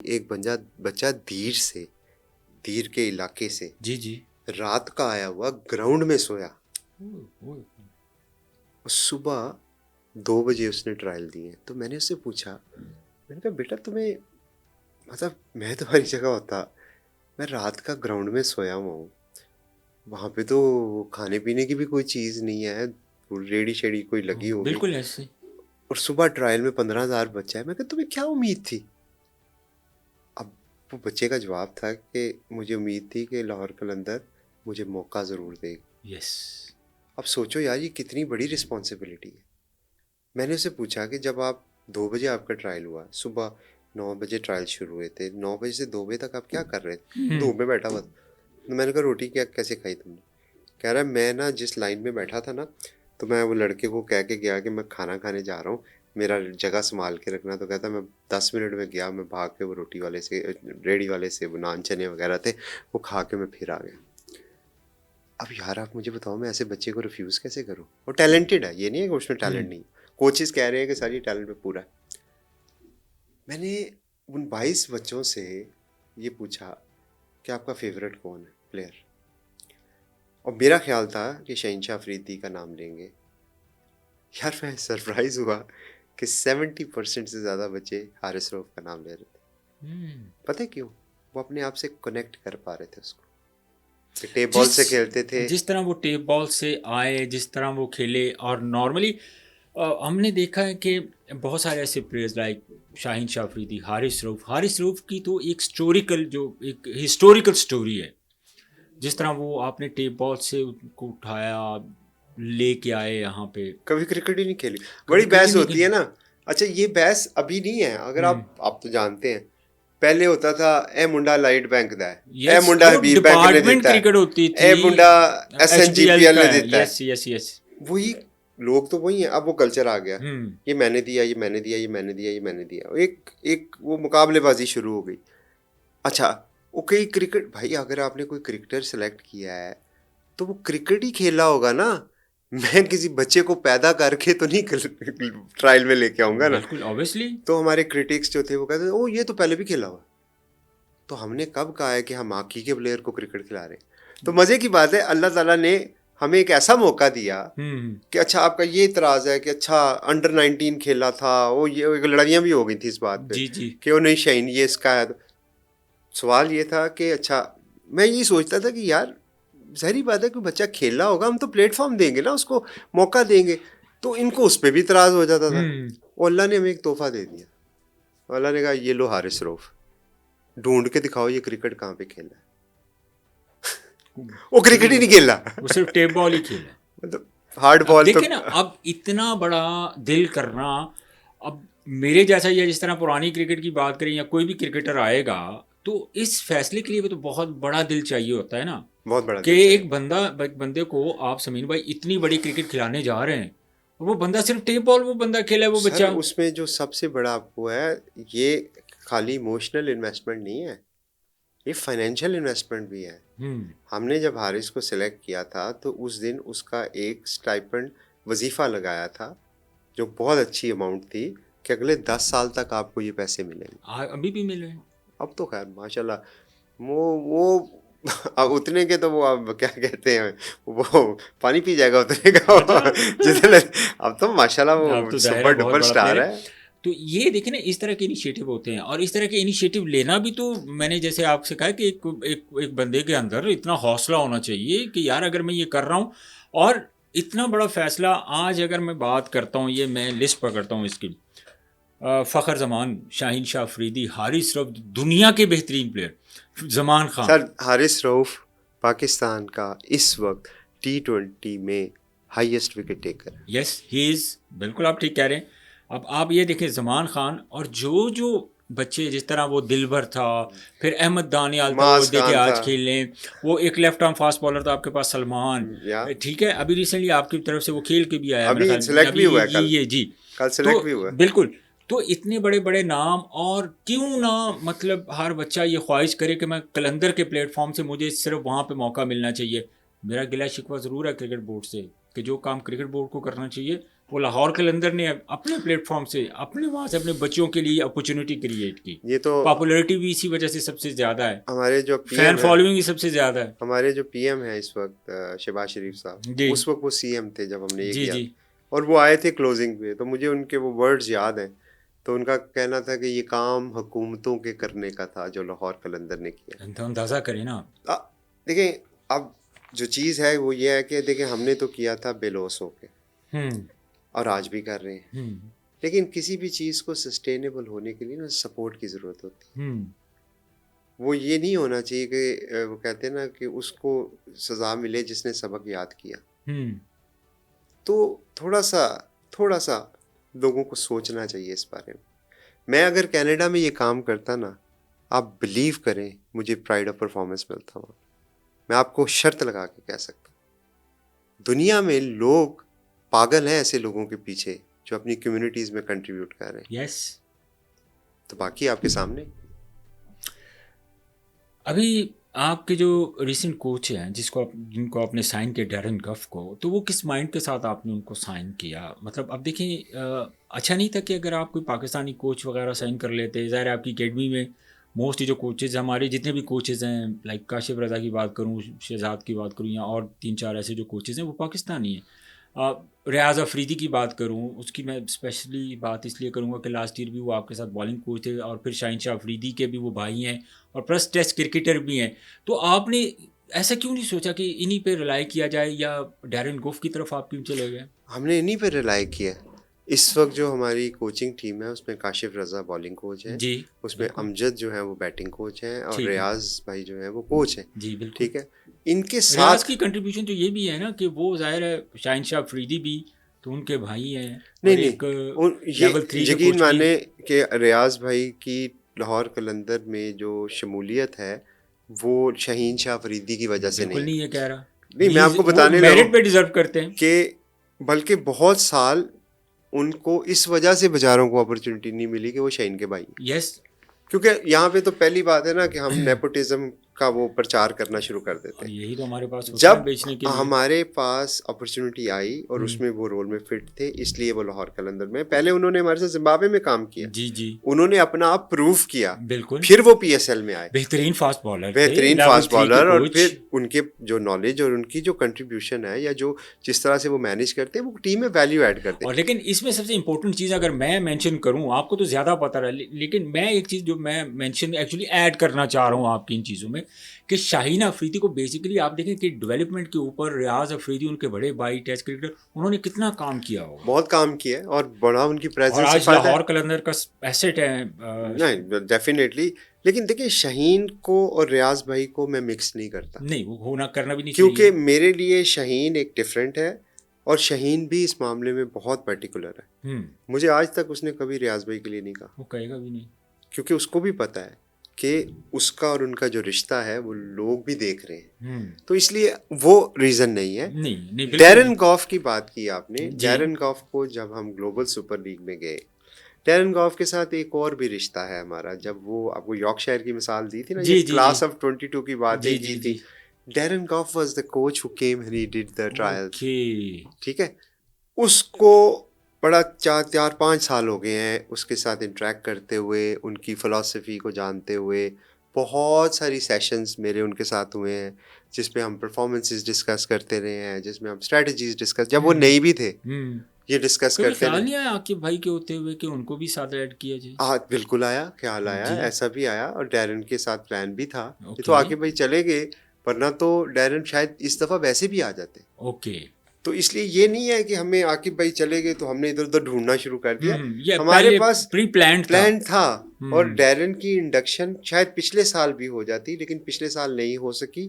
एक बच्चा धीर के इलाके से जी जी। रात का आया हुआ ग्राउंड में सोया ओ, ओ, और सुबह 2 बजे उसने ट्रायल दिए। तो मैंने उससे पूछा, मैंने कहा बेटा तुम्हें, मतलब मैं तुम्हारी जगह होता, मैं रात का ग्राउंड में सोया हुआ हूँ, वहाँ पे तो खाने पीने की भी कोई चीज़ नहीं है, रेडी शेडी कोई लगी होगी, बिल्कुल ऐसे। और सुबह ट्रायल में 15,000 बच्चा है। मैं कहा तुम्हें क्या उम्मीद थी? अब वो बच्चे का जवाब था कि मुझे उम्मीद थी कि लाहौर कलंदर मुझे मौका ज़रूर देगी। यस। अब सोचो यार, ये कितनी बड़ी रिस्पॉन्सिबिलिटी है। मैंने उससे पूछा कि जब आप 2 बजे आपका ट्रायल हुआ, सुबह 9 बजे ट्रायल शुरू हुए थे, 9 बजे से 2 बजे तक आप क्या कर रहे थे? धूप में बैठा हुआ था। तो मैंने कहा रोटी क्या कैसे खाई तुमने? कह रहा है मैं ना जिस लाइन में बैठा था ना, तो मैं वो लड़के को कह के गया कि मैं खाना खाने जा रहा हूँ, मेरा जगह संभाल के रखना। तो कहता मैं 10 मिनट में गया, मैं भाग के वो रोटी वाले से, रेडी वाले से वो नान चने वगैरह थे वो खा के मैं फिर आ गया। अब यार आप मुझे बताओ, मैं ऐसे बच्चे को रिफ्यूज़ कैसे करूँ? वो टैलेंटेड है, ये नहीं है कि उसमें टैलेंट नहीं। कोचेस कह रहे हैं कि सर ये टैलेंट में पूरा है। मैंने उन 22 बच्चों से ये पूछा कि आपका फेवरेट कौन है प्लेयर, और मेरा ख्याल था कि शहीनशाह अफरीदी का नाम लेंगे। यार मैं सरप्राइज हुआ कि 70% से ज़्यादा बच्चे हारिस रऊफ का नाम ले रहे थे। पता है क्यों? वो अपने आप से कनेक्ट कर पा रहे थे उसको, कि टेप बॉल से खेलते थे। जिस तरह वो टेप बॉल से आए, जिस तरह वो खेले, और नॉर्मली हमने देखा है कि बहुत सारे ऐसे प्लेयर्स लाइक शाहीन शाह अफरीदी, हारिस रऊफ की तो एक एक हिस्टोरिकल स्टोरी है। जिस तरह वो आपने टेप बॉल से उनको उठाया, लेके आए यहाँ पे, कभी क्रिकेट ही नहीं खेली, कभी बड़ी क्रिकेट बहस नहीं होती है खेली। ना। अच्छा ये बहस अभी नहीं है, अगर आप तो जानते हैं, पहले होता था ए मुंडा लाइट बैंक दा है, ए यस, मुंडा वो हबीब बैंक ने डिपार्टमेंट देता क्रिकेट होती है, थी। ए मुंडा HBL SNGPL का ने है, देता है। Yes yes yes. वही लोग तो वही हैं। अब वो कल्चर आ गया, हम्म। ये मैंने दिया, ये मैंने दिया, ये मैंने दिया, ये मैंने दिया, एक एक वो मुकाबलेबाजी शुरू हो गई। अच्छा ओके, क्रिकेट भाई, अगर आपने कोई क्रिकेटर सेलेक्ट किया है तो वो क्रिकेट ही खेला होगा ना। मैं किसी बच्चे को पैदा करके तो नहीं ट्रायल में लेके आऊंगा ना। बिल्कुल ऑब्वियसली। तो हमारे क्रिटिक्स जो थे वो कहते थे ओ ये तो पहले भी खेला हुआ। तो हमने कब कहा है कि हम हॉकी के प्लेयर को क्रिकेट खिला रहे हैं? तो मज़े की बात है, अल्लाह ताला ने हमें एक ऐसा मौका दिया कि अच्छा आपका ये इतराज़ है कि अच्छा अंडर 19 खेला था वो, ये एक लड़ाइयाँ भी हो गई थी इस बात पे जी जी। कि वो नहीं शाइन ये इसका है। तो सवाल ये था कि अच्छा, मैं ये सोचता था कि यार ज़ाहिर बात है कि बच्चा खेला होगा, हम तो प्लेटफॉर्म देंगे ना उसको, मौका देंगे। तो इनको उस पर भी इतराज़ हो जाता था। और अल्लाह ने हमें एक तोहफा दे दिया। अल्लाह ने कहा ये लो हारिस रऊफ, ढूंढ के दिखाओ ये क्रिकेट कहाँ पे खेला है। वो क्रिकेट ही नहीं खेला, वो सिर्फ टेप बॉल ही खेला। मतलब हार्ड अब बॉल तो। देखे ना, अब इतना बड़ा दिल करना। अब मेरे जैसा, या जिस तरह पुरानी क्रिकेट की बात करें, या कोई भी क्रिकेटर आएगा, तो इस फैसले के लिए भी तो बहुत बड़ा दिल चाहिए होता है ना। बहुत बड़ा कि दिल चाहिए। एक बंदे को आप समीर भाई इतनी बड़ी क्रिकेट खिलाने जा रहे हैं, और वो बंदा सिर्फ टेप बॉल वो बंदा खेला है, वो सर बच्चा। उसमें जो सबसे बड़ा आपको है, ये खाली इमोशनल इन्वेस्टमेंट नहीं है, ये फाइनेंशियल इन्वेस्टमेंट भी है। हमने जब हारिस को सिलेक्ट किया था तो उस दिन उसका एक स्टाइपेंड वजीफ़ा लगाया था जो बहुत अच्छी अमाउंट थी कि अगले 10 साल तक आपको ये पैसे मिलेंगे। अभी भी मिले हैं। अब तो खैर माशाल्लाह वो अब उतने के तो वो अब क्या कहते हैं, वो पानी पी जाएगा उतने का। अच्छा। जितने अब तो माशाल्लाह अब वो तो ज़ाहिर है सुपर बहुत डुपर बड़ा प्लेयर स्टार है। है। तो ये देखिए ना, इस तरह के इनिशिएटिव होते हैं, और इस तरह के इनिशिएटिव लेना भी, तो मैंने जैसे आपसे कहा कि एक बंदे के अंदर इतना हौसला होना चाहिए कि यार अगर मैं ये कर रहा हूँ, और इतना बड़ा फैसला। आज अगर मैं बात करता हूँ, ये मैं लिस्ट पकड़ता हूँ इसकी, फ़खर जमान, शाहीन शाह अफरीदी, हारिस रऊफ, दुनिया के बेहतरीन प्लेयर, जमान खान। सर हारिस रऊफ पाकिस्तान का इस वक्त T20 में हाईएस्ट विकेट टेकर है। यस ही इज़, बिल्कुल आप ठीक कह रहे हैं। अब आप ये देखें जमान खान, और जो जो बच्चे, जिस तरह वो दिलबर था, फिर अहमद दानियाल था, वो मास देखे खान था। आज खेल लें। वो एक लेफ्ट आर्म फास्ट बॉलर था आपके पास, सलमान। या ठीक है, अभी रिसेंटली आपकी तरफ से वो खेल के भी आया मेरे अभी ख्याल में, सिलेक्ट अभी भी हुआ है कल, ये जी। कल तो सिलेक्ट भी हुआ है। बिल्कुल। तो इतने बड़े बड़े नाम, और क्यों ना, मतलब हर बच्चा ये ख्वाहिश करे कि मैं कलंदर के प्लेटफॉर्म से मुझे सिर्फ वहाँ पे मौका मिलना चाहिए। मेरा गिला शिकवा ज़रूर है क्रिकेट बोर्ड से, कि जो काम क्रिकेट बोर्ड को करना चाहिए वो लाहौर कलंदर ने अपने प्लेटफॉर्म से अपने वहाँ से अपने बच्चों के लिए अपॉर्चुनिटी क्रिएट की। ये तो पॉपुलैरिटी भी इसी वजह से सबसे ज़्यादा है, हमारे जो फैन पीएम है, फॉलोइंग ही सबसे ज़्यादा है। हमारे जो पीएम है इस वक्त शहबाज शरीफ साहब, जी उस वक्त वो सीएम थे जब हमने ये जी किया जी। और वो आए थे क्लोजिंग पे, तो मुझे उनके वो वर्ड्स याद हैं। तो उनका कहना था कि ये काम हुकूमतों के करने का था जो लाहौर कलंदर ने किया। तो अंदाज़ा करें ना। देखें, अब जो चीज़ है वो ये है कि देखें हमने तो किया था बेलौस होके हम्म और आज भी कर रहे हैं, हम्म लेकिन किसी भी चीज़ को सस्टेनेबल होने के लिए ना सपोर्ट की ज़रूरत होती है। हम्म वो ये नहीं होना चाहिए कि वो कहते हैं ना कि उसको सज़ा मिले जिसने सबक याद किया। हम्म तो थोड़ा सा लोगों को सोचना चाहिए इस बारे में। मैं अगर कनाडा में ये काम करता ना, आप बिलीव करें मुझे प्राइड ऑफ परफॉर्मेंस मिलता वहाँ। मैं आपको शर्त लगा के कह सकता हूँ, दुनिया में लोग पागल हैं ऐसे लोगों के पीछे जो अपनी कम्युनिटीज़ में कंट्रीब्यूट कर रहे हैं। यस। तो बाकी आपके सामने। अभी आपके जो रिसेंट कोच हैं जिनको आपने साइन किया, डैरेन गफ को, तो वो किस माइंड के साथ आपने उनको साइन किया? मतलब अब देखें, अच्छा नहीं था कि अगर आप कोई पाकिस्तानी कोच वगैरह साइन कर लेते? ज़ाहिर है आपकी अकेडमी में मोस्टली जो कोचेज़ हमारे जितने भी कोचेज़ हैं, लाइक काशिफ रज़ा की बात करूँ, शहजाद की बात करूँ, या और 3-4 ऐसे जो कोचेज़ हैं वो पाकिस्तानी हैं। रियाज़ अफरीदी की बात करूँ, उसकी मैं स्पेशली बात इसलिए करूँगा कि लास्ट ईयर भी वो आपके साथ बॉलिंग कोच थे, और फिर शाहीन शाह अफरीदी के भी वो भाई हैं, और प्लस टेस्ट क्रिकेटर भी हैं। तो आपने ऐसा क्यों नहीं सोचा कि इन्हीं पे रिलाई किया जाए, या डैरेन गोफ की तरफ आप क्यों चले गए? हमने इन्हीं पर रिलाई किया। इस वक्त जो हमारी कोचिंग टीम है उसमें काशिफ रज़ा बॉलिंग कोच है, जी उसमें बिल्कुल। अमजद जो है वो बैटिंग कोच हैं, और ठीक है। रियाज भाई जो है वो कोच हैं। जी बिल्कुल। ठीक है, इनके रियाज साथ की कंट्रीब्यूशन तो ये भी है ना कि वो ज़ाहिर है शाहीन शाह अफरीदी भी तो उनके भाई हैं, नहीं और नहीं एक ये लेवल 3 के यकीन कोच भी हैं। माने कि रियाज भाई की लाहौर कलंदर में जो शमूलियत है वो शहीन शाह फरीदी की वजह से बिल्कुल नहीं। नहीं ये कह रहा, नहीं, मैं आपको वो बताने लगा मेरिट पे डिजर्व करते हैं। कि बल्कि बहुत साल उनको इस वजह से बेचारों को अपॉर्चुनिटी नहीं मिली कि वो शहीन के भाई हैं। यस। क्योंकि यहाँ पे तो पहली बात है ना कि हम नेपोटिज्म का वो प्रचार करना शुरू कर देते और हैं। यही तो हमारे पास होता है जब बेचने के लिए। हमारे पास अपॉर्चुनिटी आई और उसमें वो रोल में फिट थे, इसलिए वो लाहौर कलंदर में, पहले उन्होंने हमारे साथ जिम्बाब्वे में काम किया, जी जी उन्होंने अपना आप प्रूव किया, बिल्कुल। फिर वो पीएसएल में आए, बेहतरीन फास्ट बॉलर थे, बेहतरीन लेवल फास्ट 3 के बॉलर, और कोच। फिर उनके जो नॉलेज और उनकी जो कंट्रीब्यूशन है या जो जिस तरह से वो मैनेज करते हैं वो टीम में वैल्यू ऐड करते हैं। और लेकिन इसमें सबसे इंपॉर्टेंट चीज़ अगर मैं मेंशन करूं, आपको तो ज़्यादा पता रहा, लेकिन मैं एक चीज़ जो मैं मेंशन एक्चुअली ऐड करना चाह रहा हूं आपकी इन चीज़ों में, कि शाहीन अफरीदी को बेसिकली आप देखें कि डेवलपमेंट के ऊपर रियाज अफरीदी उनके बड़े भाई टेस्ट क्रिकेटर, उन्होंने कितना काम किया होगा, बहुत काम किया है और बड़ा उनकी और प्रेजेंस से आज फायदा है। लाहौर कलंदर का एसेट है। नहीं, डेफिनेटली। लेकिन देखिए, शहीन को और रियाज भाई को मैं मिक्स नहीं करता, नहीं वो होना करना भी नहीं क्योंकि चाहिए। मेरे लिए शहीन एक डिफरेंट है और शहीन भी इस मामले में बहुत पर्टिकुलर है। मुझे आज तक उसने कभी रियाज भाई के लिए नहीं कहा, वो कहेगा भी नहीं, क्योंकि उसको भी पता है कि उसका और उनका जो रिश्ता है वो लोग भी देख रहे हैं, तो इसलिए वो रीज़न नहीं है। नहीं नहीं बिल्कुल डैरेन नहीं। गॉफ की बात की आपने। जी। डैरेन गॉफ को जब हम ग्लोबल सुपर लीग में गए, डैरेन गॉफ के साथ एक और भी रिश्ता है हमारा। जब वो आपको यॉर्कशायर की मिसाल दी थी ना, जी ये जी क्लास जी ऑफ 22 की बातें जी की जी थी, जी। Darren Gough was the coach who came and he did the trials. Okay. ठीक है, उसको बड़ा 4-5 साल हो गए हैं उसके साथ इंटरेक्ट करते हुए, उनकी फ़िलासफ़ी को जानते हुए। बहुत सारी सेशंस मेरे उनके साथ हुए हैं जिसमें हम परफॉर्मेंसेस डिस्कस करते रहे हैं, जिसमें हम स्ट्रेटजीज डिस्कस, जब वो नहीं भी थे ये डिस्कस कभी करते ख्याल रहे। नहीं आया आपके भाई के होते हुए कि उनको भी साथ ऐड किया जाए? हाँ, बिल्कुल आया, ख्याल आया, जी। ऐसा भी आया, और डैरन के साथ प्लान भी था। ये तो ओके। आके भाई चले गए, वरना तो डैरन शायद इस दफ़ा वैसे भी आ जाते। ओके। तो इसलिए ये नहीं है कि हमें आकिब भाई चले गए तो हमने इधर उधर ढूंढना शुरू कर दिया। ये हमारे पहले पास प्री प्लान प्लान था। और डैरन की इंडक्शन शायद पिछले साल भी हो जाती, लेकिन पिछले साल नहीं हो सकी।